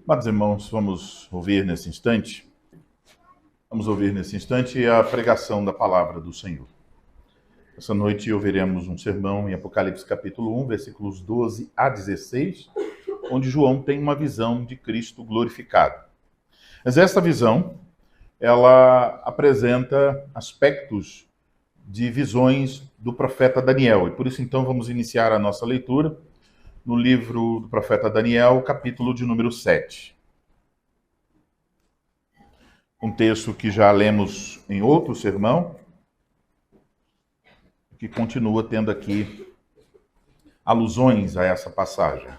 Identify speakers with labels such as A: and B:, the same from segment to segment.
A: Amados irmãos, vamos ouvir nesse instante a pregação da palavra do Senhor. Essa noite ouviremos um sermão em Apocalipse capítulo 1, versículos 12 a 16, onde João tem uma visão de Cristo glorificado. Mas essa visão, ela apresenta aspectos de visões do profeta Daniel. E por isso, então, vamos iniciar a nossa leitura no livro do profeta Daniel, capítulo de número 7. Um texto que já lemos em outro sermão, que continua tendo aqui alusões a essa passagem.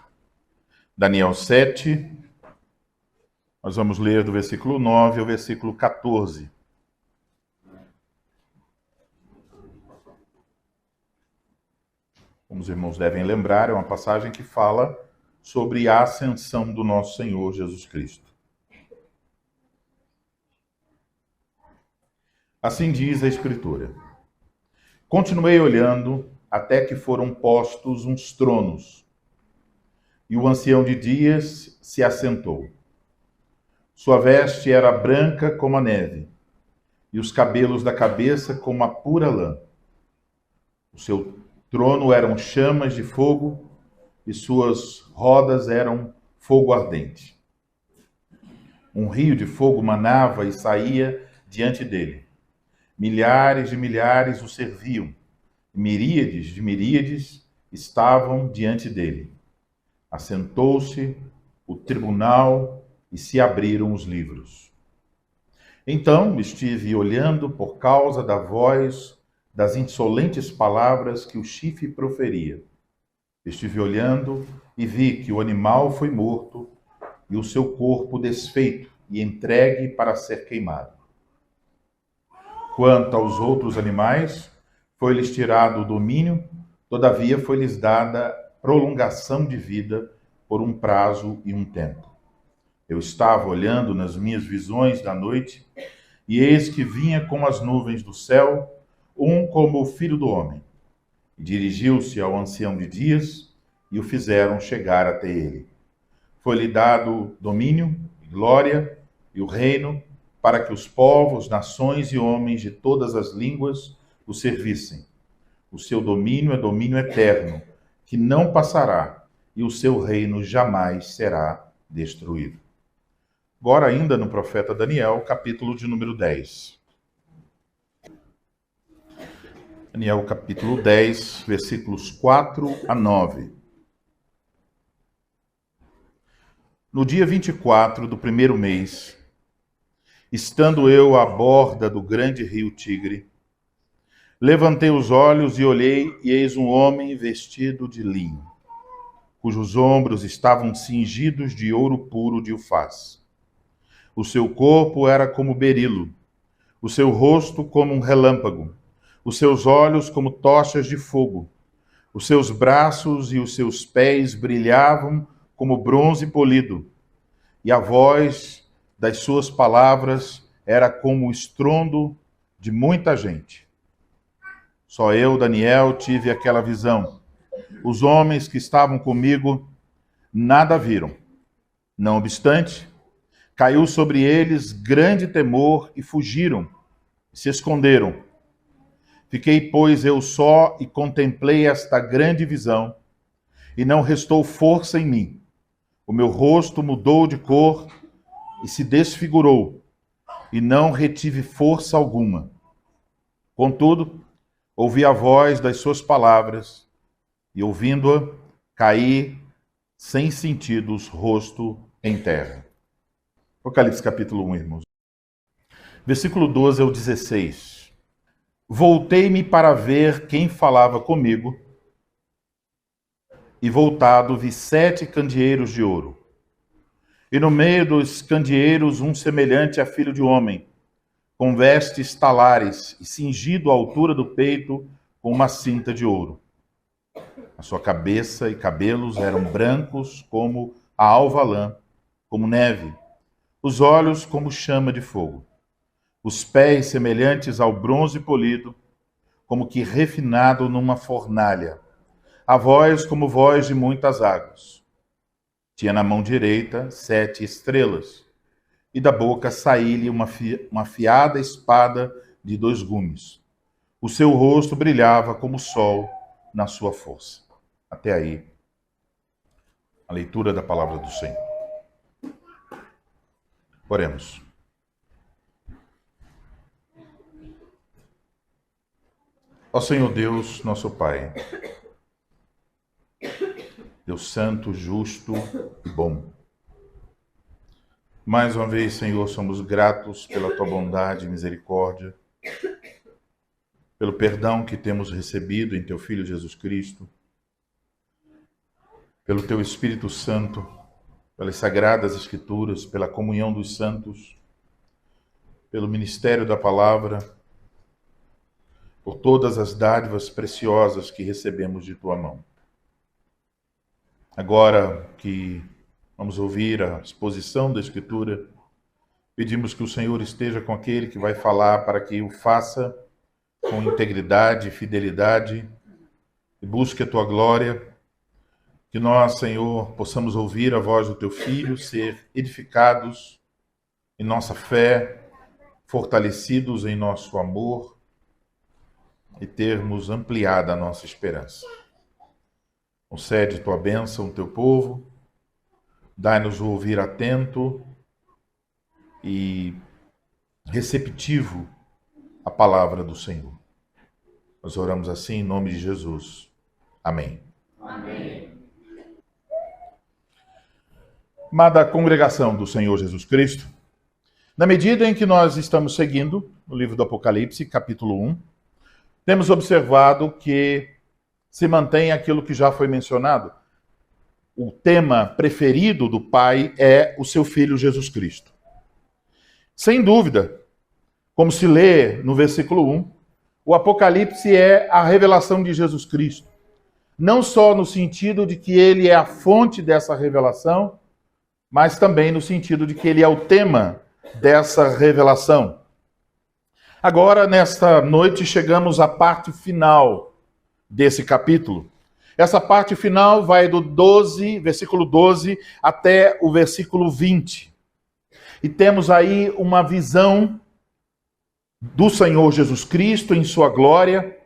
A: Daniel 7, nós vamos ler do versículo 9 ao versículo 14. Como os irmãos devem lembrar, é uma passagem que fala sobre a ascensão do nosso Senhor Jesus Cristo. Assim diz a Escritura: continuei olhando até que foram postos uns tronos, e o ancião de dias se assentou. Sua veste era branca como a neve, e os cabelos da cabeça como a pura lã. O seu trono eram chamas de fogo, e suas rodas eram fogo ardente. Um rio de fogo manava e saía diante dele. Milhares de milhares o serviam, e miríades de miríades estavam diante dele. Assentou-se o tribunal e se abriram os livros. Então estive olhando por causa da voz das insolentes palavras que o chifre proferia. Estive olhando e vi que o animal foi morto e o seu corpo desfeito e entregue para ser queimado. Quanto aos outros animais, foi-lhes tirado o domínio, todavia foi-lhes dada prolongação de vida por um prazo e um tempo. Eu estava olhando nas minhas visões da noite, e eis que vinha com as nuvens do céu, um como o Filho do Homem. E dirigiu-se ao ancião de dias, e o fizeram chegar até ele. Foi-lhe dado domínio, glória e o reino, para que os povos, nações e homens de todas as línguas o servissem. O seu domínio é domínio eterno, que não passará, e o seu reino jamais será destruído. Agora ainda no profeta Daniel, capítulo de número 10. Daniel capítulo 10, versículos 4 a 9. No dia 24 do primeiro mês, estando eu à borda do grande rio Tigre, levantei os olhos e olhei, e eis um homem vestido de linho, cujos ombros estavam cingidos de ouro puro de Ufaz. O seu corpo era como berilo, o seu rosto como um relâmpago, os seus olhos como tochas de fogo, os seus braços e os seus pés brilhavam como bronze polido, e a voz das suas palavras era como o estrondo de muita gente. Só eu, Daniel, tive aquela visão. Os homens que estavam comigo nada viram. Não obstante, caiu sobre eles grande temor e fugiram, se esconderam. Fiquei, pois, eu só e contemplei esta grande visão, e não restou força em mim. O meu rosto mudou de cor e se desfigurou, e não retive força alguma. Contudo, ouvi a voz das suas palavras, e ouvindo-a, caí sem sentidos, rosto em terra. Apocalipse capítulo 1, irmãos. Versículo 12 ao 16. Voltei-me para ver quem falava comigo, e voltado vi 7 candeeiros de ouro. E no meio dos candeeiros um semelhante a filho de homem, com vestes talares e cingido à altura do peito com uma cinta de ouro. A sua cabeça e cabelos eram brancos como a alva lã, como neve, os olhos como chama de fogo, os pés semelhantes ao bronze polido, como que refinado numa fornalha, a voz como voz de muitas águas. Tinha na mão direita 7 estrelas, e da boca saía-lhe uma afiada espada de 2 gumes. O seu rosto brilhava como o sol na sua força. Até aí, a leitura da palavra do Senhor. Oremos. Ó Senhor Deus, nosso Pai, Deus santo, justo e bom. Mais uma vez, Senhor, somos gratos pela tua bondade e misericórdia, pelo perdão que temos recebido em teu Filho Jesus Cristo, pelo teu Espírito Santo, pelas sagradas Escrituras, pela comunhão dos santos, pelo ministério da palavra, por todas as dádivas preciosas que recebemos de tua mão. Agora que vamos ouvir a exposição da Escritura, pedimos que o Senhor esteja com aquele que vai falar, para que o faça com integridade e fidelidade, e busque a tua glória. Que nós, Senhor, possamos ouvir a voz do teu Filho, ser edificados em nossa fé, fortalecidos em nosso amor e termos ampliada a nossa esperança. Concede tua bênção ao teu povo, dai-nos o ouvir atento e receptivo à palavra do Senhor. Nós oramos assim em nome de Jesus. Amém.
B: Amém.
A: Amada congregação do Senhor Jesus Cristo, na medida em que nós estamos seguindo o livro do Apocalipse, capítulo 1, temos observado que se mantém aquilo que já foi mencionado. O tema preferido do Pai é o seu Filho Jesus Cristo. Sem dúvida, como se lê no versículo 1, o Apocalipse é a revelação de Jesus Cristo. Não só no sentido de que ele é a fonte dessa revelação, mas também no sentido de que ele é o tema dessa revelação. Agora, nesta noite, chegamos à parte final desse capítulo. Essa parte final vai do versículo 12 até o versículo 20. E temos aí uma visão do Senhor Jesus Cristo em sua glória,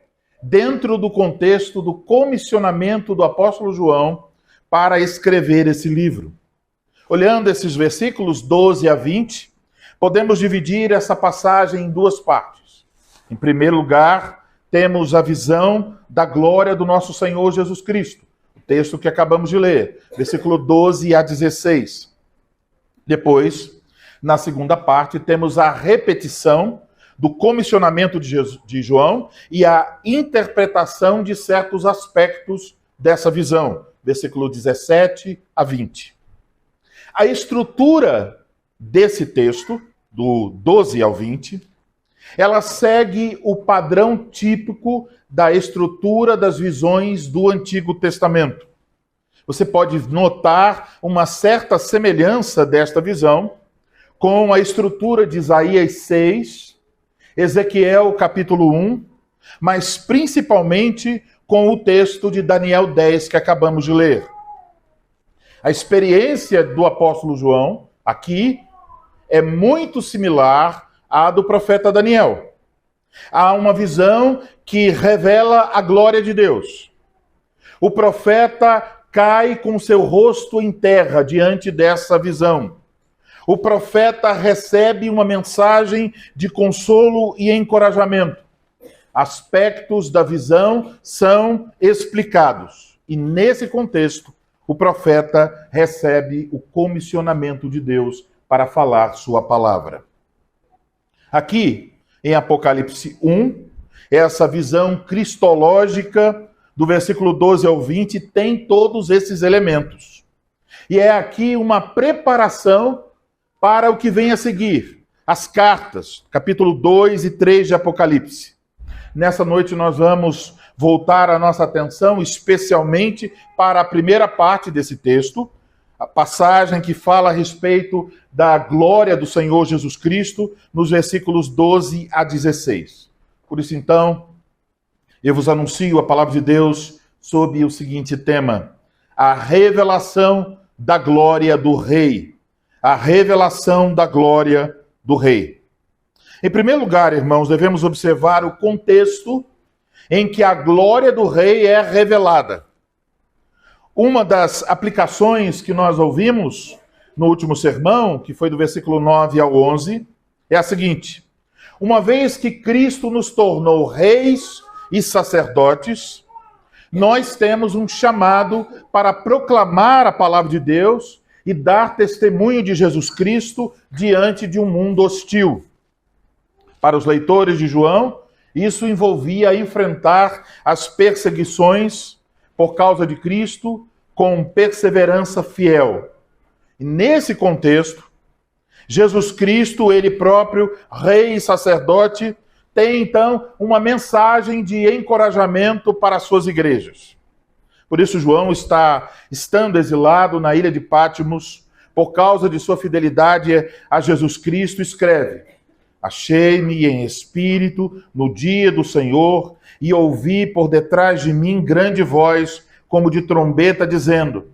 A: dentro do contexto do comissionamento do apóstolo João para escrever esse livro. Olhando esses versículos 12 a 20, podemos dividir essa passagem em 2 partes. Em primeiro lugar, temos a visão da glória do nosso Senhor Jesus Cristo, o texto que acabamos de ler, versículo 12 a 16. Depois, na segunda parte, temos a repetição do comissionamento de João e a interpretação de certos aspectos dessa visão, versículo 17 a 20. A estrutura desse texto, do 12 ao 20, ela segue o padrão típico da estrutura das visões do Antigo Testamento. Você pode notar uma certa semelhança desta visão com a estrutura de Isaías 6, Ezequiel capítulo 1, mas principalmente com o texto de Daniel 10 que acabamos de ler. A experiência do apóstolo João aqui é muito similar à do profeta Daniel. Há uma visão que revela a glória de Deus. O profeta cai com seu rosto em terra diante dessa visão. O profeta recebe uma mensagem de consolo e encorajamento. Aspectos da visão são explicados. E nesse contexto, o profeta recebe o comissionamento de Deus para falar sua palavra. Aqui, em Apocalipse 1, essa visão cristológica do versículo 12 ao 20 tem todos esses elementos. E é aqui uma preparação para o que vem a seguir, as cartas, capítulo 2 e 3 de Apocalipse. Nessa noite nós vamos voltar a nossa atenção especialmente para a primeira parte desse texto, a passagem que fala a respeito da glória do Senhor Jesus Cristo, nos versículos 12 a 16. Por isso, então, eu vos anuncio a palavra de Deus sob o seguinte tema: a revelação da glória do rei. A revelação da glória do rei. Em primeiro lugar, irmãos, devemos observar o contexto em que a glória do rei é revelada. Uma das aplicações que nós ouvimos no último sermão, que foi do versículo 9 ao 11, é a seguinte: uma vez que Cristo nos tornou reis e sacerdotes, nós temos um chamado para proclamar a palavra de Deus e dar testemunho de Jesus Cristo diante de um mundo hostil. Para os leitores de João, isso envolvia enfrentar as perseguições por causa de Cristo com perseverança fiel. E nesse contexto, Jesus Cristo, ele próprio, rei e sacerdote, tem então uma mensagem de encorajamento para as suas igrejas. Por isso João estando exilado na ilha de Patmos, por causa de sua fidelidade a Jesus Cristo, escreve: achei-me em espírito no dia do Senhor e ouvi por detrás de mim grande voz, como de trombeta, dizendo: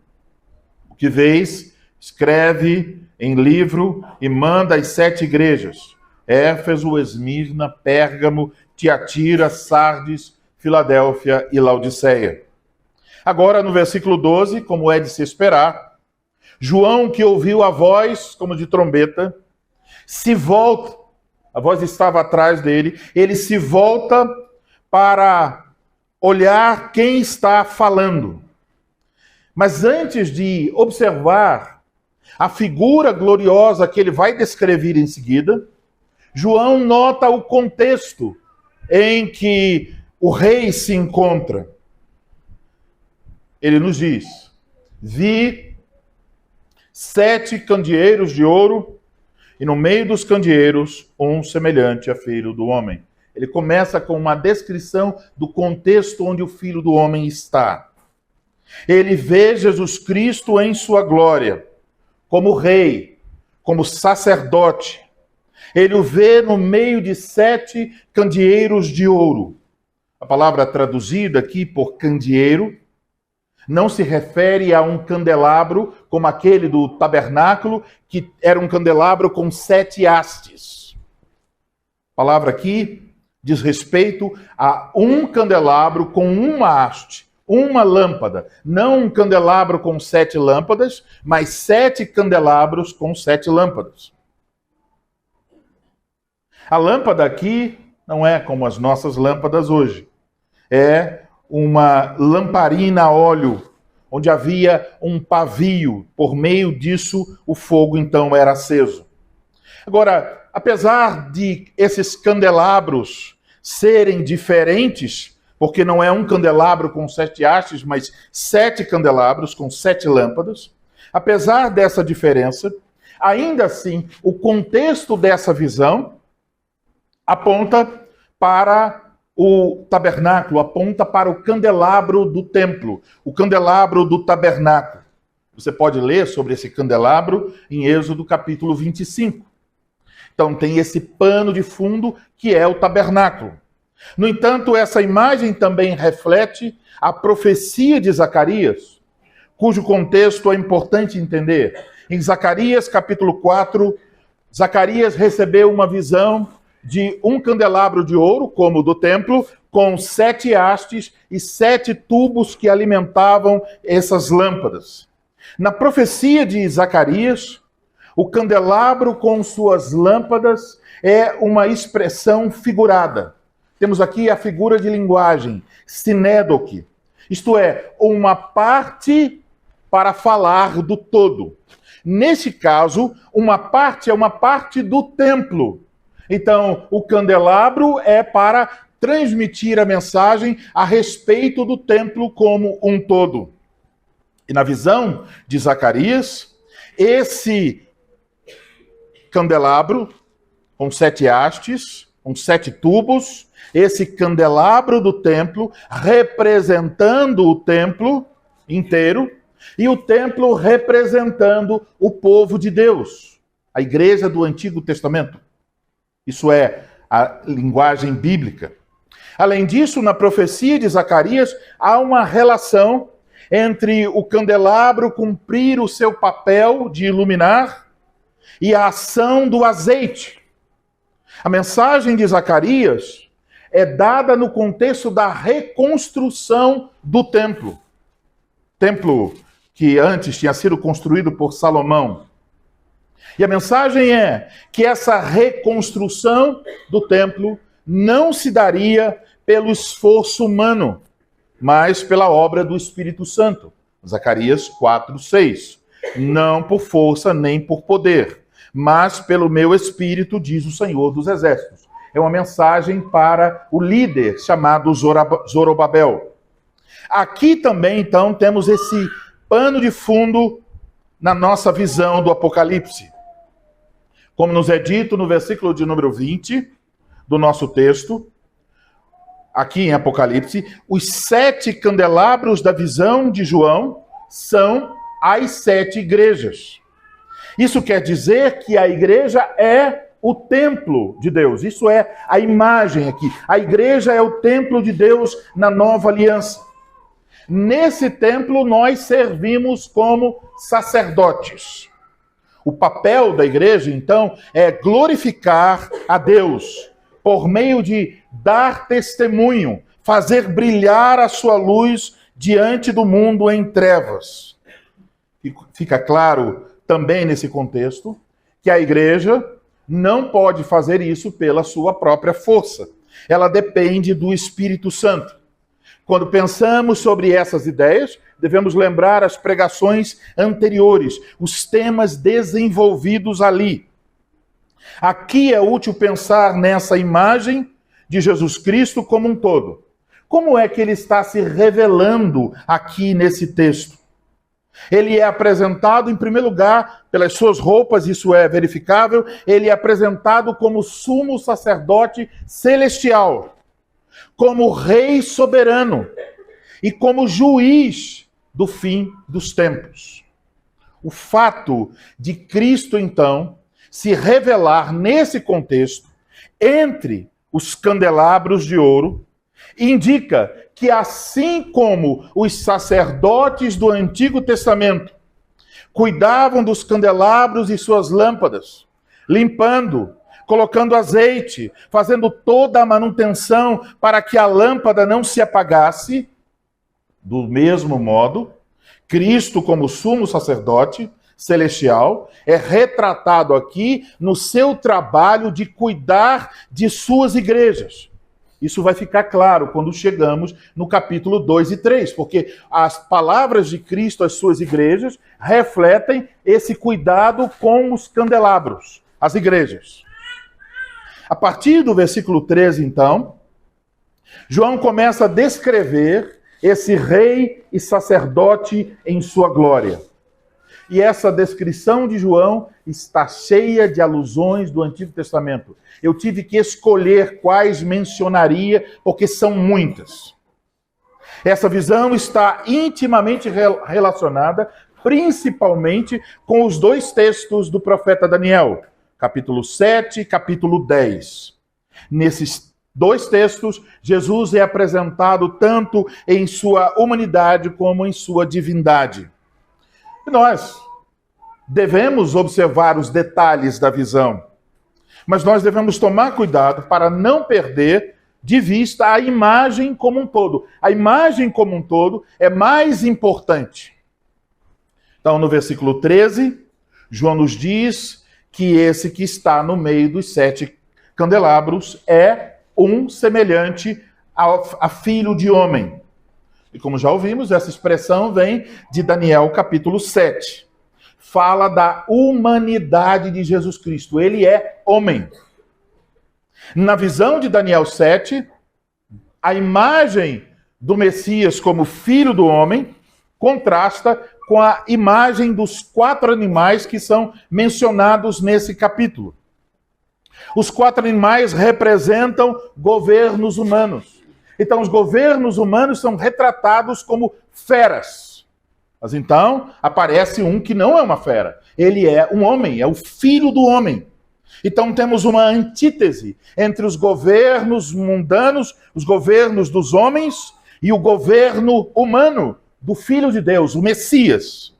A: o que vês, escreve em livro e manda às 7 igrejas: Éfeso, Esmirna, Pérgamo, Tiatira, Sardes, Filadélfia e Laodiceia. Agora, no versículo 12, como é de se esperar, João, que ouviu a voz como de trombeta, se volta, a voz estava atrás dele, ele se volta para olhar quem está falando. Mas antes de observar a figura gloriosa que ele vai descrever em seguida, João nota o contexto em que o rei se encontra. Ele nos diz: vi 7 candeeiros de ouro, e no meio dos candeeiros, um semelhante a filho do homem. Ele começa com uma descrição do contexto onde o filho do homem está. Ele vê Jesus Cristo em sua glória, como rei, como sacerdote. Ele o vê no meio de 7 candeeiros de ouro. A palavra traduzida aqui por candeeiro não se refere a um candelabro como aquele do tabernáculo, que era um candelabro com 7 hastes. A palavra aqui diz respeito a um candelabro com uma haste, uma lâmpada. Não um candelabro com 7 lâmpadas, mas 7 candelabros com 7 lâmpadas. A lâmpada aqui não é como as nossas lâmpadas hoje. É uma lamparina a óleo, onde havia um pavio. Por meio disso, o fogo então era aceso. Agora, apesar de esses candelabros serem diferentes, porque não é um candelabro com 7 hastes, mas 7 candelabros com 7 lâmpadas, apesar dessa diferença, ainda assim, o contexto dessa visão aponta para o tabernáculo, aponta para o candelabro do templo, o candelabro do tabernáculo. Você pode ler sobre esse candelabro em Êxodo capítulo 25. Então tem esse pano de fundo que é o tabernáculo. No entanto, essa imagem também reflete a profecia de Zacarias, cujo contexto é importante entender. Em Zacarias capítulo 4, Zacarias recebeu uma visão de um candelabro de ouro, como o do templo, com 7 hastes e 7 tubos que alimentavam essas lâmpadas. Na profecia de Zacarias, o candelabro com suas lâmpadas é uma expressão figurada. Temos aqui a figura de linguagem, sinédoque, isto é, uma parte para falar do todo. Nesse caso, uma parte é uma parte do templo. Então, o candelabro é para transmitir a mensagem a respeito do templo como um todo. E na visão de Zacarias, esse candelabro com 7 hastes, com 7 tubos, esse candelabro do templo representando o templo inteiro e o templo representando o povo de Deus, a igreja do Antigo Testamento. Isso é a linguagem bíblica. Além disso, na profecia de Zacarias, há uma relação entre o candelabro cumprir o seu papel de iluminar e a ação do azeite. A mensagem de Zacarias é dada no contexto da reconstrução do templo. Templo que antes tinha sido construído por Salomão. E a mensagem é que essa reconstrução do templo não se daria pelo esforço humano, mas pela obra do Espírito Santo. Zacarias 4:6. Não por força nem por poder, mas pelo meu Espírito, diz o Senhor dos Exércitos. É uma mensagem para o líder chamado Zorobabel. Aqui também, então, temos esse pano de fundo na nossa visão do Apocalipse. Como nos é dito no versículo de número 20 do nosso texto, aqui em Apocalipse, os 7 candelabros da visão de João são as 7 igrejas. Isso quer dizer que a igreja é o templo de Deus. Isso é a imagem aqui. A igreja é o templo de Deus na nova aliança. Nesse templo nós servimos como sacerdotes. O papel da igreja, então, é glorificar a Deus por meio de dar testemunho, fazer brilhar a sua luz diante do mundo em trevas. Fica claro também nesse contexto que a igreja não pode fazer isso pela sua própria força. Ela depende do Espírito Santo. Quando pensamos sobre essas ideias, devemos lembrar as pregações anteriores, os temas desenvolvidos ali. Aqui é útil pensar nessa imagem de Jesus Cristo como um todo. Como é que ele está se revelando aqui nesse texto? Ele é apresentado, em primeiro lugar, pelas suas roupas, isso é verificável, ele é apresentado como sumo sacerdote celestial, como rei soberano e como juiz do fim dos tempos. O fato de Cristo, então, se revelar nesse contexto, entre os candelabros de ouro, indica que assim como os sacerdotes do Antigo Testamento cuidavam dos candelabros e suas lâmpadas, limpando, colocando azeite, fazendo toda a manutenção para que a lâmpada não se apagasse, do mesmo modo, Cristo, como sumo sacerdote celestial, é retratado aqui no seu trabalho de cuidar de suas igrejas. Isso vai ficar claro quando chegamos no capítulo 2 e 3, porque as palavras de Cristo às suas igrejas refletem esse cuidado com os candelabros, as igrejas. A partir do versículo 13, então, João começa a descrever esse rei e sacerdote em sua glória. E essa descrição de João está cheia de alusões do Antigo Testamento. Eu tive que escolher quais mencionaria, porque são muitas. Essa visão está intimamente relacionada, principalmente, com os 2 textos do profeta Daniel, capítulo 7 e capítulo 10. Nesses 2 textos, Jesus é apresentado tanto em sua humanidade como em sua divindade. E nós devemos observar os detalhes da visão, mas nós devemos tomar cuidado para não perder de vista a imagem como um todo. A imagem como um todo é mais importante. Então, no versículo 13, João nos diz que esse que está no meio dos 7 candelabros é um semelhante a filho de homem. E como já ouvimos, essa expressão vem de Daniel capítulo 7. Fala da humanidade de Jesus Cristo. Ele é homem. Na visão de Daniel 7, a imagem do Messias como filho do homem contrasta com a imagem dos 4 animais que são mencionados nesse capítulo. Os 4 animais representam governos humanos. Então, os governos humanos são retratados como feras. Mas então, aparece um que não é uma fera. Ele é um homem, é o filho do homem. Então, temos uma antítese entre os governos mundanos, os governos dos homens, e o governo humano do Filho de Deus, o Messias.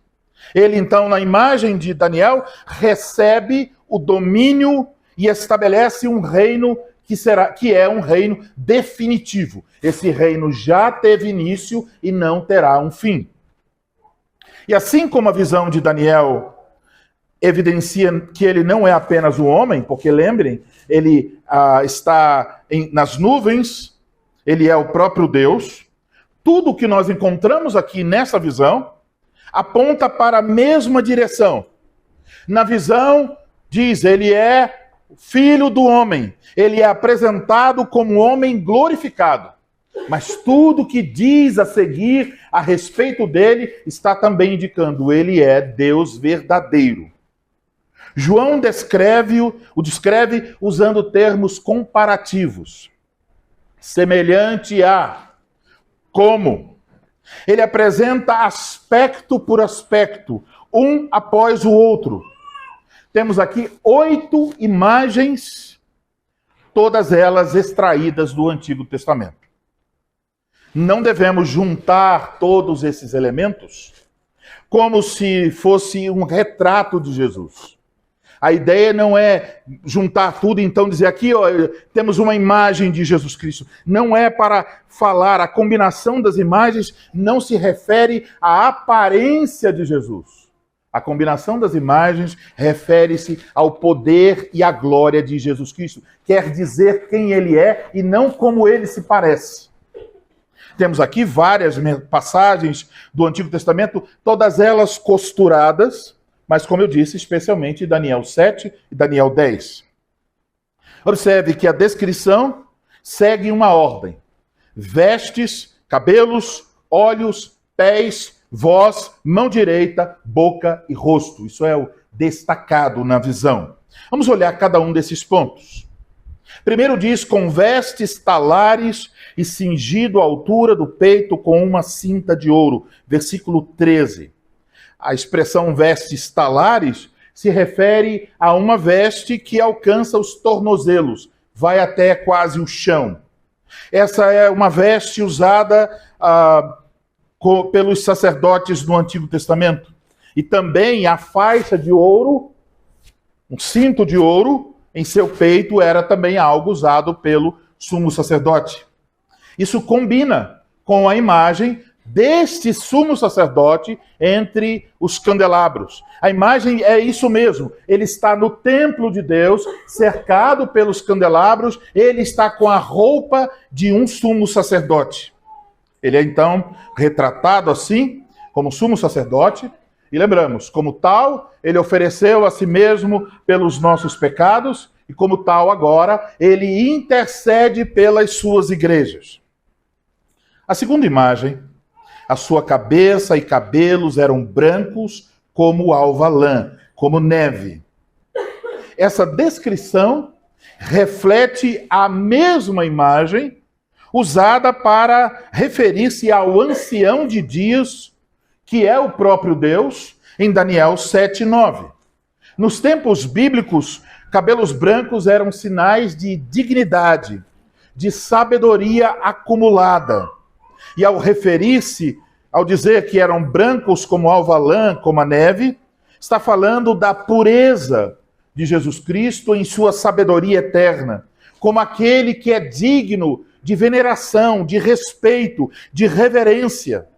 A: Ele, então, na imagem de Daniel, recebe o domínio e estabelece um reino que é um reino definitivo. Esse reino já teve início e não terá um fim. E assim como a visão de Daniel evidencia que ele não é apenas o homem, porque lembrem, ele está nas nuvens, ele é o próprio Deus. Tudo que nós encontramos aqui nessa visão aponta para a mesma direção. Na visão, diz, ele é filho do homem. Ele é apresentado como homem glorificado. Mas tudo que diz a seguir a respeito dele está também indicando, ele é Deus verdadeiro. João o descreve usando termos comparativos. Semelhante a, como. Ele apresenta aspecto por aspecto, um após o outro. Temos aqui 8 imagens, todas elas extraídas do Antigo Testamento. Não devemos juntar todos esses elementos como se fosse um retrato de Jesus. A ideia não é juntar tudo e então dizer aqui, ó, temos uma imagem de Jesus Cristo. Não é para falar, a combinação das imagens não se refere à aparência de Jesus. A combinação das imagens refere-se ao poder e à glória de Jesus Cristo. Quer dizer quem ele é e não como ele se parece. Temos aqui várias passagens do Antigo Testamento, todas elas costuradas, mas como eu disse, especialmente Daniel 7 e Daniel 10. Observe que a descrição segue uma ordem. Vestes, cabelos, olhos, pés, voz, mão direita, boca e rosto. Isso é o destacado na visão. Vamos olhar cada um desses pontos. Primeiro diz, com vestes talares e cingido à altura do peito com uma cinta de ouro. Versículo 13. A expressão vestes talares se refere a uma veste que alcança os tornozelos, vai até quase o chão. Essa é uma veste usada pelos sacerdotes do Antigo Testamento. E também a faixa de ouro, um cinto de ouro em seu peito era também algo usado pelo sumo sacerdote. Isso combina com a imagem deste sumo sacerdote entre os candelabros. A imagem é isso mesmo. Ele está no templo de Deus, cercado pelos candelabros, ele está com a roupa de um sumo sacerdote. Ele é então retratado assim, como sumo sacerdote, e lembramos, como tal, ele ofereceu a si mesmo pelos nossos pecados, e como tal agora, ele intercede pelas suas igrejas. A segunda imagem, a sua cabeça e cabelos eram brancos como alva lã, como neve. Essa descrição reflete a mesma imagem usada para referir-se ao ancião de dias, que é o próprio Deus, em Daniel 7:9. Nos tempos bíblicos, cabelos brancos eram sinais de dignidade, de sabedoria acumulada. E ao referir-se, ao dizer que eram brancos como alva lã, como a neve, está falando da pureza de Jesus Cristo em sua sabedoria eterna, como aquele que é digno de veneração, de respeito, de reverência.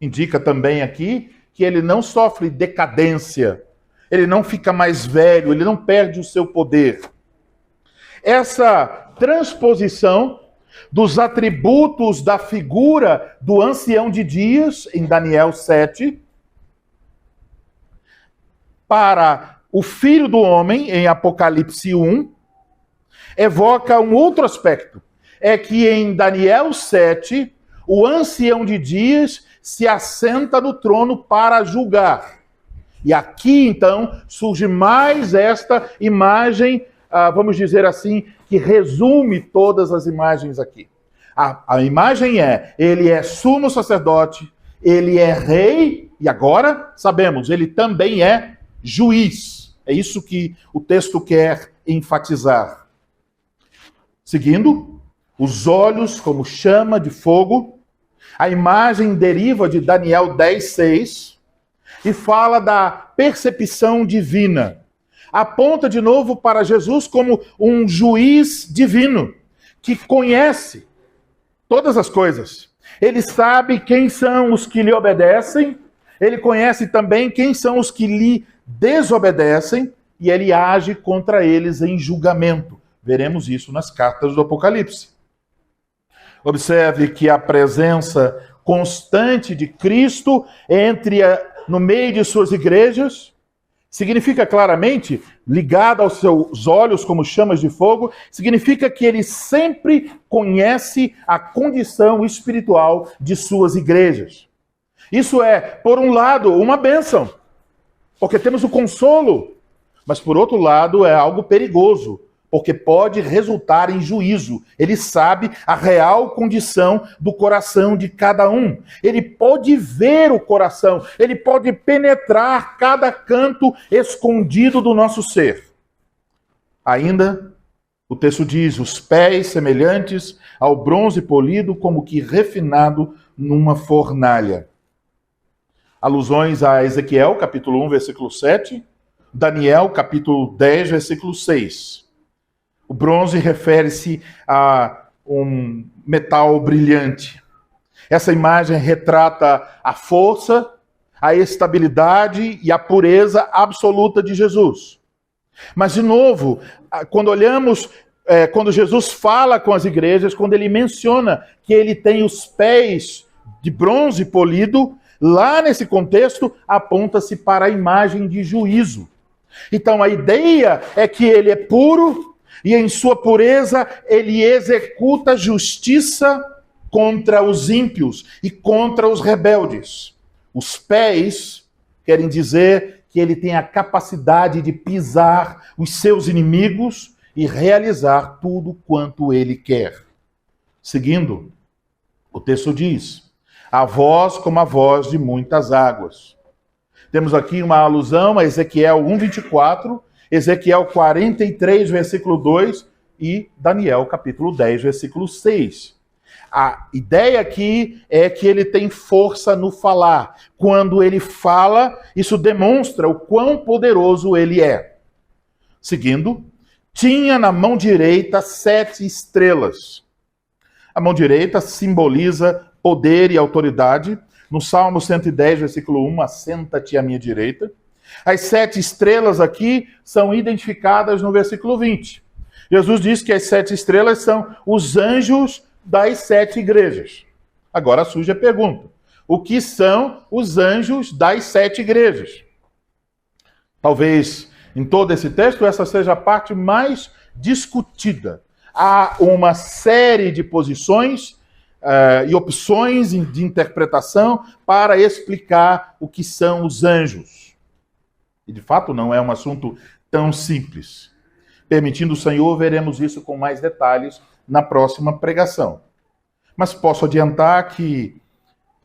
A: Indica também aqui que ele não sofre decadência, ele não fica mais velho, ele não perde o seu poder. Essa transposição dos atributos da figura do ancião de dias, em Daniel 7, para o filho do homem, em Apocalipse 1, evoca um outro aspecto. É que em Daniel 7, o ancião de dias se assenta no trono para julgar. E aqui, então, surge mais esta imagem, vamos dizer assim, que resume todas as imagens aqui. A imagem é, ele é sumo sacerdote, ele é rei, e agora, sabemos, ele também é juiz. É isso que o texto quer enfatizar. Seguindo, os olhos como chama de fogo, A imagem deriva de Daniel 10:6 e fala da percepção divina. Aponta de novo para Jesus como um juiz divino, que conhece todas as coisas. Ele sabe quem são os que lhe obedecem, ele conhece também quem são os que lhe desobedecem, e ele age contra eles em julgamento. Veremos isso nas cartas do Apocalipse. Observe que a presença constante de Cristo no meio de suas igrejas significa claramente, ligado aos seus olhos como chamas de fogo, significa que ele sempre conhece a condição espiritual de suas igrejas. Isso é, por um lado, uma bênção, porque temos o consolo, mas por outro lado é algo perigoso, porque pode resultar em juízo. Ele sabe a real condição do coração de cada um. Ele pode ver o coração, ele pode penetrar cada canto escondido do nosso ser. Ainda, o texto diz, os pés semelhantes ao bronze polido, como que refinado numa fornalha. Alusões a Ezequiel, capítulo 1, versículo 7, Daniel, capítulo 10, versículo 6. O bronze refere-se a um metal brilhante. Essa imagem retrata a força, a estabilidade e a pureza absoluta de Jesus. Mas, de novo, quando Jesus fala com as igrejas, quando ele menciona que ele tem os pés de bronze polido, lá nesse contexto aponta-se para a imagem de juízo. Então, a ideia é que ele é puro, e em sua pureza ele executa justiça contra os ímpios e contra os rebeldes. Os pés querem dizer que ele tem a capacidade de pisar os seus inimigos e realizar tudo quanto ele quer. Seguindo, o texto diz, a voz como a voz de muitas águas. Temos aqui uma alusão a Ezequiel 1:24, Ezequiel 43, versículo 2 e Daniel, capítulo 10, versículo 6. A ideia aqui é que ele tem força no falar. Quando ele fala, isso demonstra o quão poderoso ele é. Seguindo, tinha na mão direita 7 estrelas. A mão direita simboliza poder e autoridade. No Salmo 110, versículo 1, assenta-te à minha direita. As 7 estrelas aqui são identificadas no versículo 20. Jesus diz que as 7 estrelas são os anjos das 7 igrejas. Agora surge a pergunta: o que são os anjos das 7 igrejas? Talvez em todo esse texto essa seja a parte mais discutida. Há uma série de posições e opções de interpretação para explicar o que são os anjos. E de fato não é um assunto tão simples. Permitindo o Senhor, veremos isso com mais detalhes na próxima pregação. Mas posso adiantar que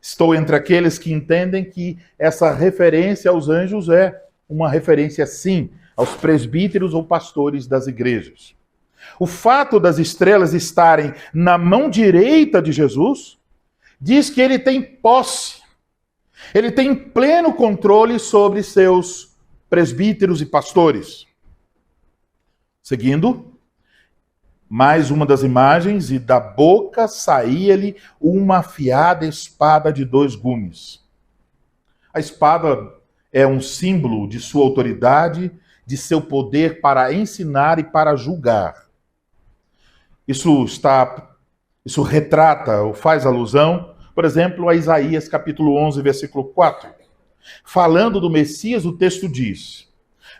A: estou entre aqueles que entendem que essa referência aos anjos é uma referência, sim, aos presbíteros ou pastores das igrejas. O fato das estrelas estarem na mão direita de Jesus diz que ele tem posse, ele tem pleno controle sobre seus presbíteros e pastores. Seguindo, mais uma das imagens, e da boca saía-lhe uma afiada espada de 2 gumes. A espada é um símbolo de sua autoridade, de seu poder para ensinar e para julgar. Isso retrata ou faz alusão, por exemplo, a Isaías capítulo 11, versículo 4. Falando do Messias, o texto diz,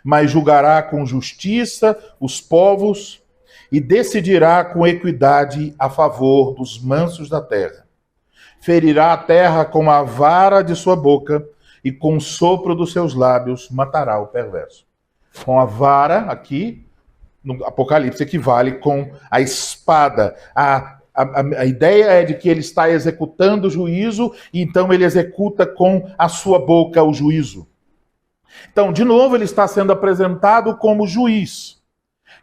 A: mas julgará com justiça os povos e decidirá com equidade a favor dos mansos da terra. Ferirá a terra com a vara de sua boca e com o sopro dos seus lábios matará o perverso. Com a vara, aqui, no Apocalipse, equivale com a espada. A ideia é de que ele está executando o juízo, e então ele executa com a sua boca o juízo. Então, de novo, ele está sendo apresentado como juiz,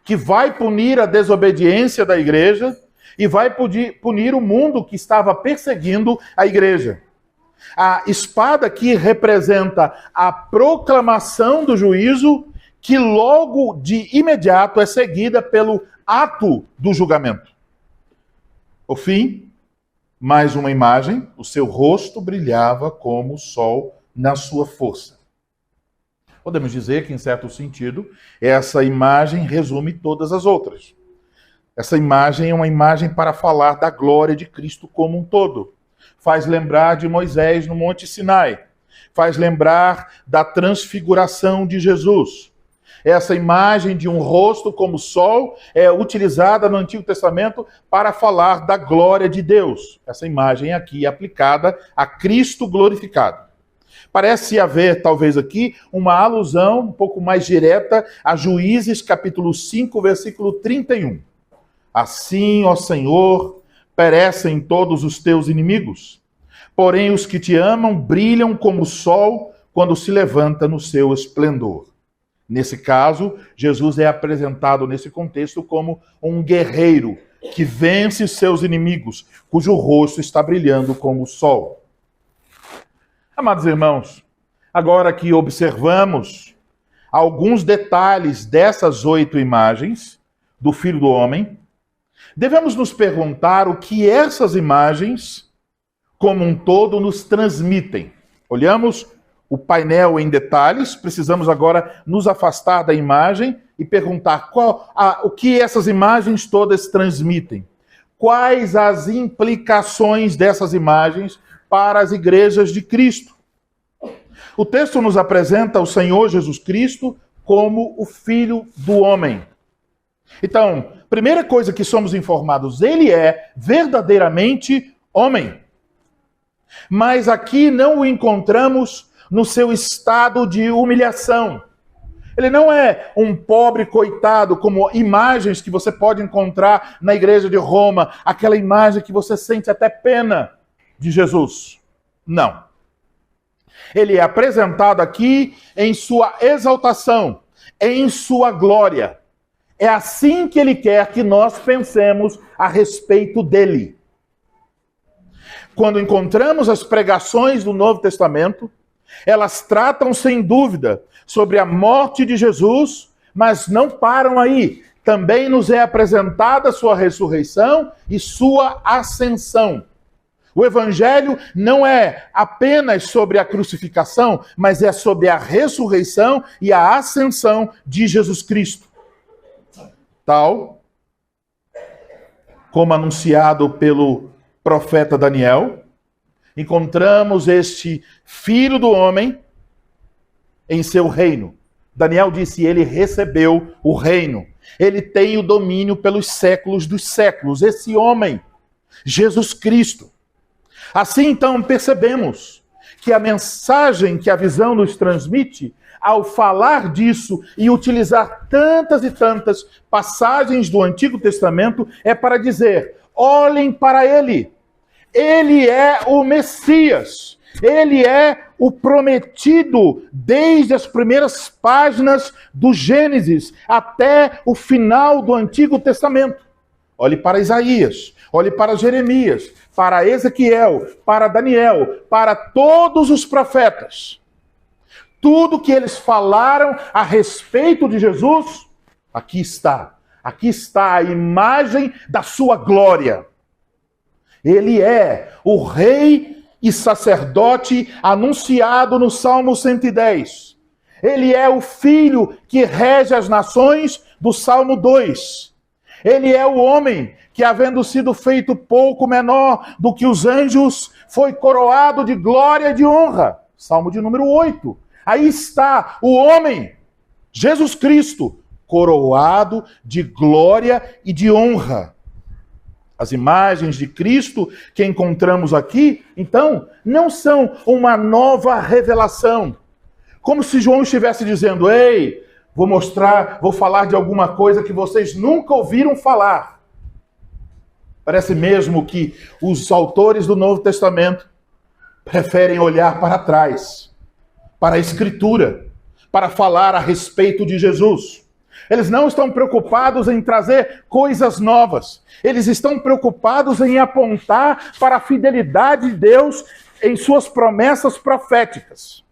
A: que vai punir a desobediência da igreja e vai punir o mundo que estava perseguindo a igreja. A espada aqui representa a proclamação do juízo, que logo de imediato é seguida pelo ato do julgamento. Por fim, mais uma imagem: o seu rosto brilhava como o sol na sua força. Podemos dizer que, em certo sentido, essa imagem resume todas as outras. Essa imagem é uma imagem para falar da glória de Cristo como um todo. Faz lembrar de Moisés no Monte Sinai. Faz lembrar da transfiguração de Jesus. Essa imagem de um rosto como o sol é utilizada no Antigo Testamento para falar da glória de Deus. Essa imagem aqui é aplicada a Cristo glorificado. Parece haver, talvez aqui, uma alusão um pouco mais direta a Juízes capítulo 5, versículo 31. Assim, ó Senhor, perecem todos os teus inimigos, porém os que te amam brilham como o sol quando se levanta no seu esplendor. Nesse caso, Jesus é apresentado nesse contexto como um guerreiro que vence seus inimigos, cujo rosto está brilhando como o sol. Amados irmãos, agora que observamos alguns detalhes dessas 8 imagens do Filho do Homem, devemos nos perguntar o que essas imagens, como um todo, nos transmitem. Olhamos o painel em detalhes, precisamos agora nos afastar da imagem e perguntar o que essas imagens todas transmitem. Quais as implicações dessas imagens para as igrejas de Cristo? O texto nos apresenta o Senhor Jesus Cristo como o Filho do Homem. Então, primeira coisa que somos informados, ele é verdadeiramente homem. Mas aqui não o encontramos no seu estado de humilhação. Ele não é um pobre coitado, como imagens que você pode encontrar na igreja de Roma, aquela imagem que você sente até pena de Jesus. Não. Ele é apresentado aqui em sua exaltação, em sua glória. É assim que ele quer que nós pensemos a respeito dele. Quando encontramos as pregações do Novo Testamento, elas tratam sem dúvida sobre a morte de Jesus, mas não param aí. Também nos é apresentada sua ressurreição e sua ascensão. O Evangelho não é apenas sobre a crucificação, mas é sobre a ressurreição e a ascensão de Jesus Cristo. Tal como anunciado pelo profeta Daniel, encontramos este Filho do Homem em seu reino. Daniel disse: ele recebeu o reino. Ele tem o domínio pelos séculos dos séculos. Esse homem, Jesus Cristo. Assim, então, percebemos que a mensagem que a visão nos transmite, ao falar disso e utilizar tantas e tantas passagens do Antigo Testamento, é para dizer: olhem para ele. Ele é o Messias. Ele é o prometido desde as primeiras páginas do Gênesis até o final do Antigo Testamento. Olhe para Isaías, olhe para Jeremias, para Ezequiel, para Daniel, para todos os profetas. Tudo que eles falaram a respeito de Jesus, aqui está. Aqui está a imagem da sua glória. Ele é o rei e sacerdote anunciado no Salmo 110. Ele é o filho que rege as nações do Salmo 2. Ele é o homem que, havendo sido feito pouco menor do que os anjos, foi coroado de glória e de honra. Salmo de número 8. Aí está o homem, Jesus Cristo, coroado de glória e de honra. As imagens de Cristo que encontramos aqui, então, não são uma nova revelação. Como se João estivesse dizendo: ei, vou falar de alguma coisa que vocês nunca ouviram falar. Parece mesmo que os autores do Novo Testamento preferem olhar para trás, para a Escritura, para falar a respeito de Jesus. Eles não estão preocupados em trazer coisas novas. Eles estão preocupados em apontar para a fidelidade de Deus em suas promessas proféticas.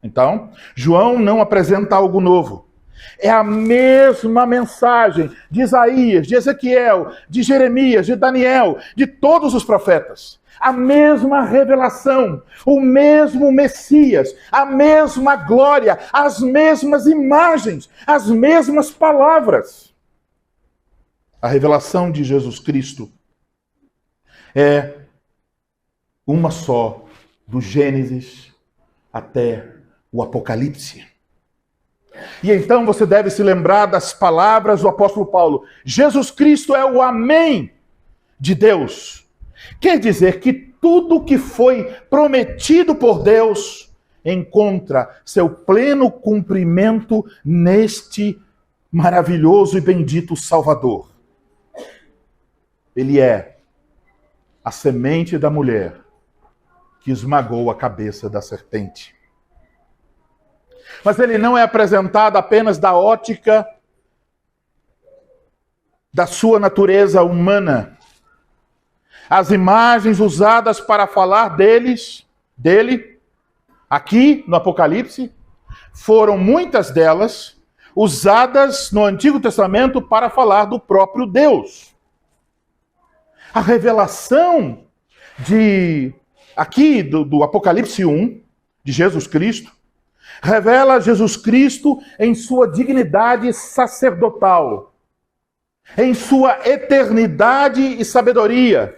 A: Então, João não apresenta algo novo. É a mesma mensagem de Isaías, de Ezequiel, de Jeremias, de Daniel, de todos os profetas. A mesma revelação, o mesmo Messias, a mesma glória, as mesmas imagens, as mesmas palavras. A revelação de Jesus Cristo é uma só, do Gênesis até o Apocalipse. E então você deve se lembrar das palavras do apóstolo Paulo. Jesus Cristo é o Amém de Deus. Quer dizer que tudo que foi prometido por Deus encontra seu pleno cumprimento neste maravilhoso e bendito Salvador. Ele é a semente da mulher que esmagou a cabeça da serpente. Mas ele não é apresentado apenas da ótica da sua natureza humana. As imagens usadas para falar dele, aqui no Apocalipse, foram muitas delas usadas no Antigo Testamento para falar do próprio Deus. A revelação aqui do Apocalipse 1, de Jesus Cristo, revela Jesus Cristo em sua dignidade sacerdotal, em sua eternidade e sabedoria,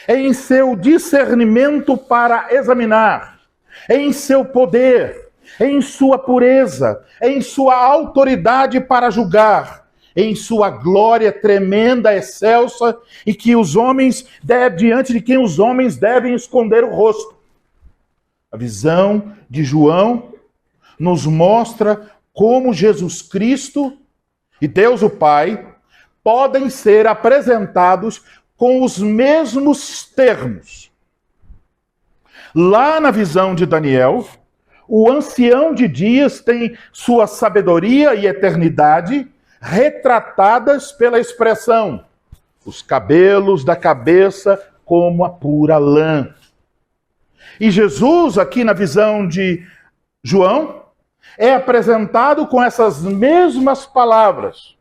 A: em seu discernimento para examinar, em seu poder, em sua pureza, em sua autoridade para julgar, em sua glória tremenda, excelsa, e que os homens diante de quem os homens devem esconder o rosto. A visão de João nos mostra como Jesus Cristo e Deus o Pai podem ser apresentados com os mesmos termos. Lá na visão de Daniel, o ancião de dias tem sua sabedoria e eternidade retratadas pela expressão: os cabelos da cabeça como a pura lã. E Jesus, aqui na visão de João, é apresentado com essas mesmas palavras.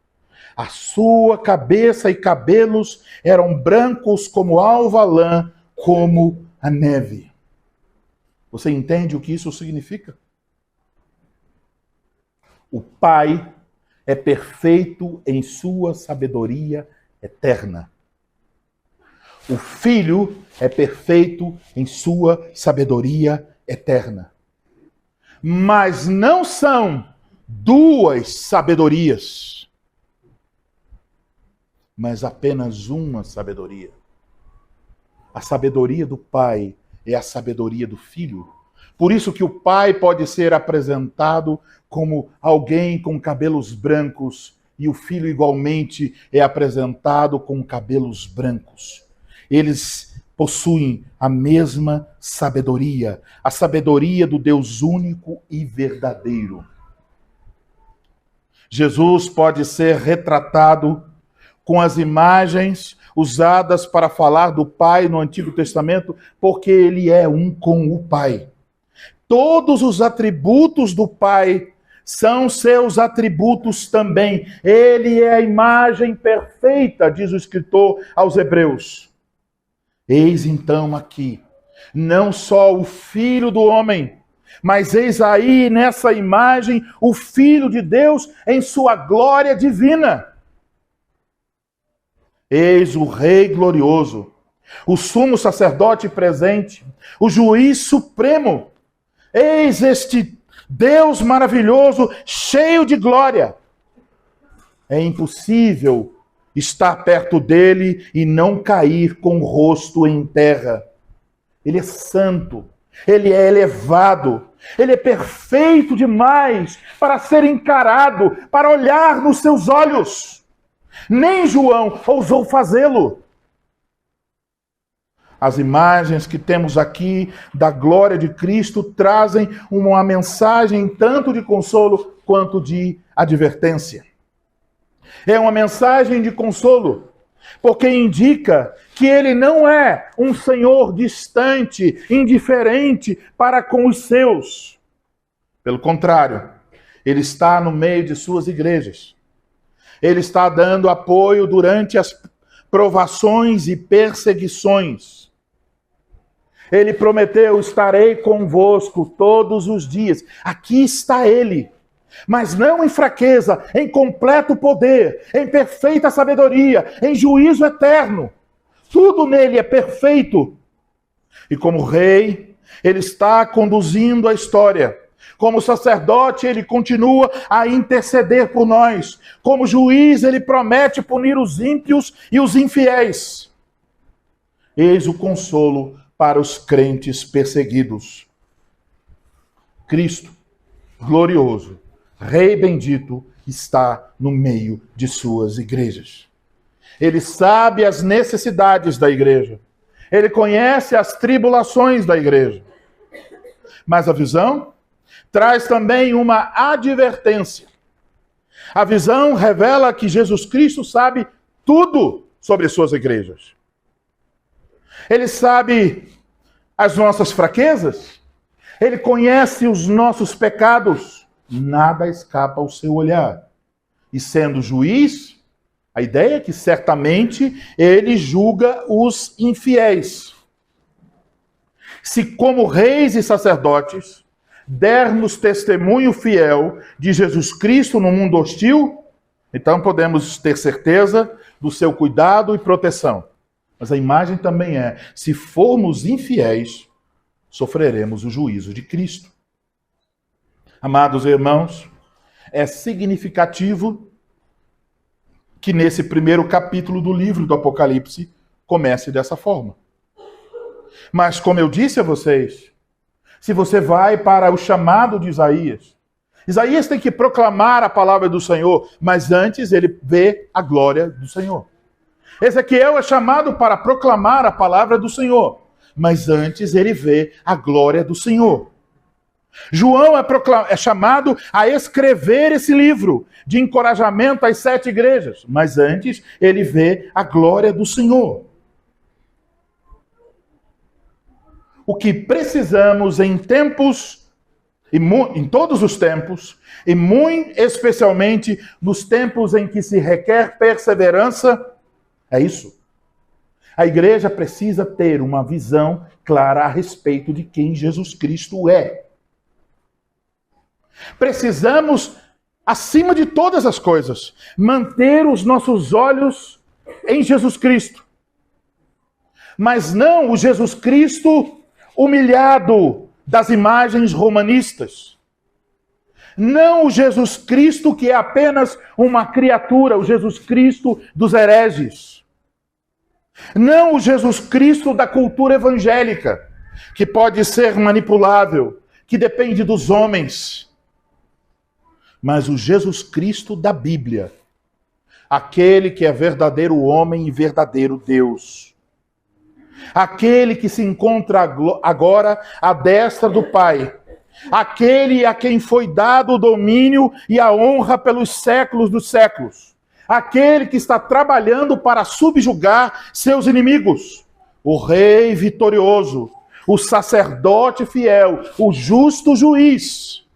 A: A sua cabeça e cabelos eram brancos como alva lã, como a neve. Você entende o que isso significa? O Pai é perfeito em sua sabedoria eterna. O Filho é perfeito em sua sabedoria eterna. Mas não são duas sabedorias, mas apenas uma sabedoria. A sabedoria do Pai é a sabedoria do Filho. Por isso que o Pai pode ser apresentado como alguém com cabelos brancos e o Filho igualmente é apresentado com cabelos brancos. Eles possuem a mesma sabedoria, a sabedoria do Deus único e verdadeiro. Jesus pode ser retratado com as imagens usadas para falar do Pai no Antigo Testamento, porque ele é um com o Pai. Todos os atributos do Pai são seus atributos também. Ele é a imagem perfeita, diz o escritor aos Hebreus. Eis então aqui, não só o Filho do homem, mas eis aí nessa imagem o Filho de Deus em sua glória divina. Eis o Rei glorioso, o sumo sacerdote presente, o juiz supremo. Eis este Deus maravilhoso, cheio de glória. É impossível estar perto dele e não cair com o rosto em terra. Ele é santo, ele é elevado, ele é perfeito demais para ser encarado, para olhar nos seus olhos. Nem João ousou fazê-lo. As imagens que temos aqui da glória de Cristo trazem uma mensagem tanto de consolo quanto de advertência. É uma mensagem de consolo, porque indica que ele não é um Senhor distante, indiferente para com os seus. Pelo contrário, ele está no meio de suas igrejas. Ele está dando apoio durante as provações e perseguições. Ele prometeu: estarei convosco todos os dias. Aqui está ele. Mas não em fraqueza, em completo poder, em perfeita sabedoria, em juízo eterno. Tudo nele é perfeito. E como rei, ele está conduzindo a história. Como sacerdote, ele continua a interceder por nós. Como juiz, ele promete punir os ímpios e os infiéis. Eis o consolo para os crentes perseguidos. Cristo, glorioso, Rei bendito, está no meio de suas igrejas. Ele sabe as necessidades da igreja. Ele conhece as tribulações da igreja. Mas a visão traz também uma advertência. A visão revela que Jesus Cristo sabe tudo sobre suas igrejas. Ele sabe as nossas fraquezas. Ele conhece os nossos pecados. Nada escapa ao seu olhar. E sendo juiz, a ideia é que certamente ele julga os infiéis. Se como reis e sacerdotes dermos testemunho fiel de Jesus Cristo no mundo hostil, então podemos ter certeza do seu cuidado e proteção. Mas a imagem também é: se formos infiéis, sofreremos o juízo de Cristo. Amados irmãos, é significativo que nesse primeiro capítulo do livro do Apocalipse comece dessa forma. Mas como eu disse a vocês, se você vai para o chamado de Isaías, Isaías tem que proclamar a palavra do Senhor, mas antes ele vê a glória do Senhor. Ezequiel é chamado para proclamar a palavra do Senhor, mas antes ele vê a glória do Senhor. João é chamado a escrever esse livro de encorajamento às 7 igrejas, mas antes ele vê a glória do Senhor. O que precisamos em tempos, em todos os tempos, e muito especialmente nos tempos em que se requer perseverança, é isso. A igreja precisa ter uma visão clara a respeito de quem Jesus Cristo é. Precisamos, acima de todas as coisas, manter os nossos olhos em Jesus Cristo. Mas não o Jesus Cristo humilhado das imagens romanistas. Não o Jesus Cristo que é apenas uma criatura, o Jesus Cristo dos hereges. Não o Jesus Cristo da cultura evangélica, que pode ser manipulável, que depende dos homens. Mas o Jesus Cristo da Bíblia, aquele que é verdadeiro homem e verdadeiro Deus. Aquele que se encontra agora à destra do Pai. Aquele a quem foi dado o domínio e a honra pelos séculos dos séculos. Aquele que está trabalhando para subjugar seus inimigos. O Rei vitorioso, o sacerdote fiel, o justo juiz.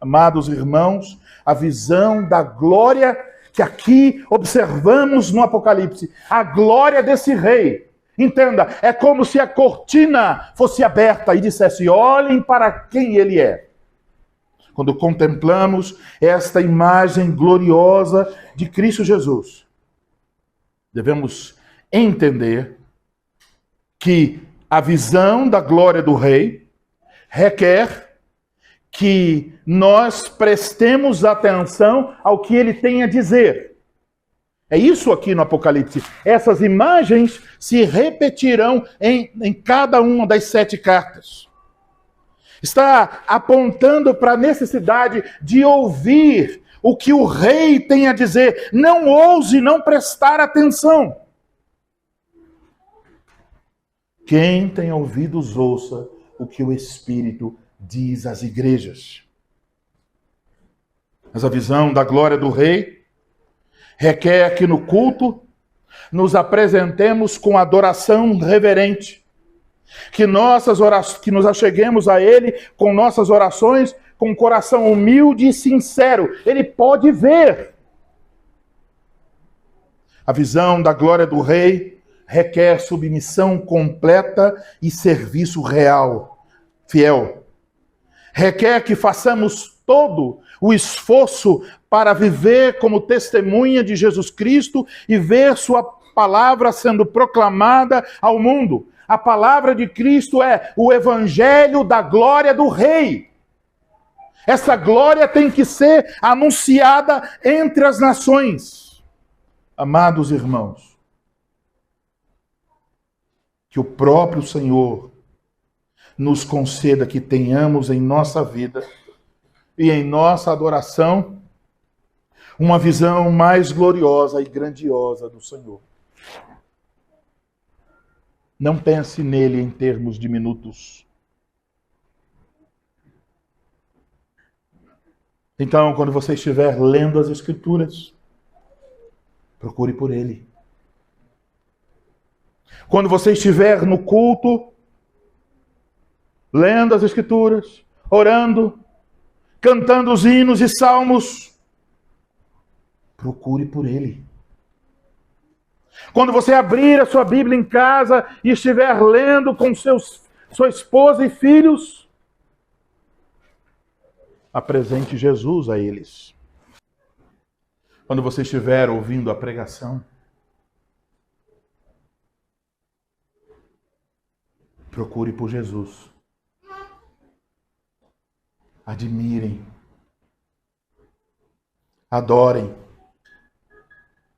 A: Amados irmãos, a visão da glória que aqui observamos no Apocalipse, a glória desse rei. Entenda, é como se a cortina fosse aberta e dissesse: olhem para quem ele é. Quando contemplamos esta imagem gloriosa de Cristo Jesus, devemos entender que a visão da glória do rei requer que nós prestemos atenção ao que ele tem a dizer. É isso aqui no Apocalipse. Essas imagens se repetirão em cada uma das 7 cartas. Está apontando para a necessidade de ouvir o que o rei tem a dizer. Não ouse não prestar atenção. Quem tem ouvidos, ouça o que o Espírito diz às igrejas. Mas a visão da glória do rei Requer que no culto nos apresentemos com adoração reverente, que nos acheguemos a Ele com nossas orações, com um coração humilde e sincero. Ele pode ver. A visão da glória do Rei requer submissão completa e serviço real, fiel. Requer que façamos todo o esforço para viver como testemunha de Jesus Cristo e ver sua palavra sendo proclamada ao mundo. A palavra de Cristo é o evangelho da glória do Rei. Essa glória tem que ser anunciada entre as nações. Amados irmãos, que o próprio Senhor nos conceda que tenhamos em nossa vida e em nossa adoração uma visão mais gloriosa e grandiosa do Senhor. Não pense nele em termos diminutos. Então, quando você estiver lendo as Escrituras, procure por ele. Quando você estiver no culto, lendo as Escrituras, orando, cantando os hinos e salmos, procure por ele. Quando você abrir a sua Bíblia em casa e estiver lendo com sua esposa e filhos, apresente Jesus a eles. Quando você estiver ouvindo a pregação, procure por Jesus. Admirem, adorem,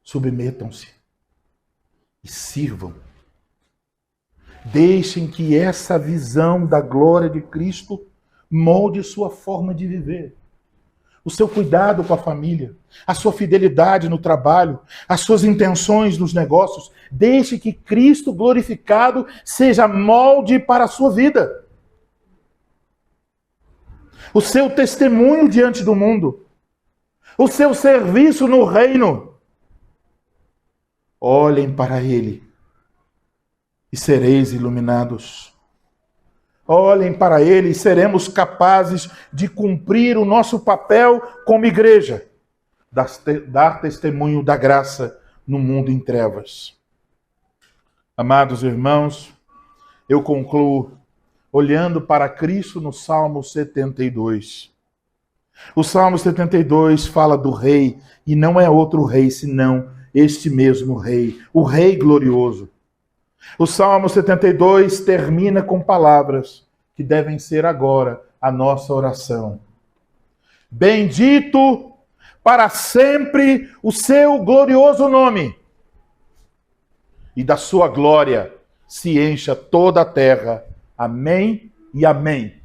A: submetam-se e sirvam. Deixem que essa visão da glória de Cristo molde sua forma de viver. O seu cuidado com a família, a sua fidelidade no trabalho, as suas intenções nos negócios. Deixe que Cristo glorificado seja molde para a sua vida. O seu testemunho diante do mundo. O seu serviço no reino. Olhem para ele e sereis iluminados. Olhem para ele e seremos capazes de cumprir o nosso papel como igreja, dar testemunho da graça no mundo em trevas. Amados irmãos, eu concluo olhando para Cristo no Salmo 72. O Salmo 72 fala do Rei, e não é outro Rei, senão este mesmo Rei, o Rei glorioso. O Salmo 72 termina com palavras que devem ser agora a nossa oração. Bendito para sempre o seu glorioso nome, e da sua glória se encha toda a terra. Amém e amém.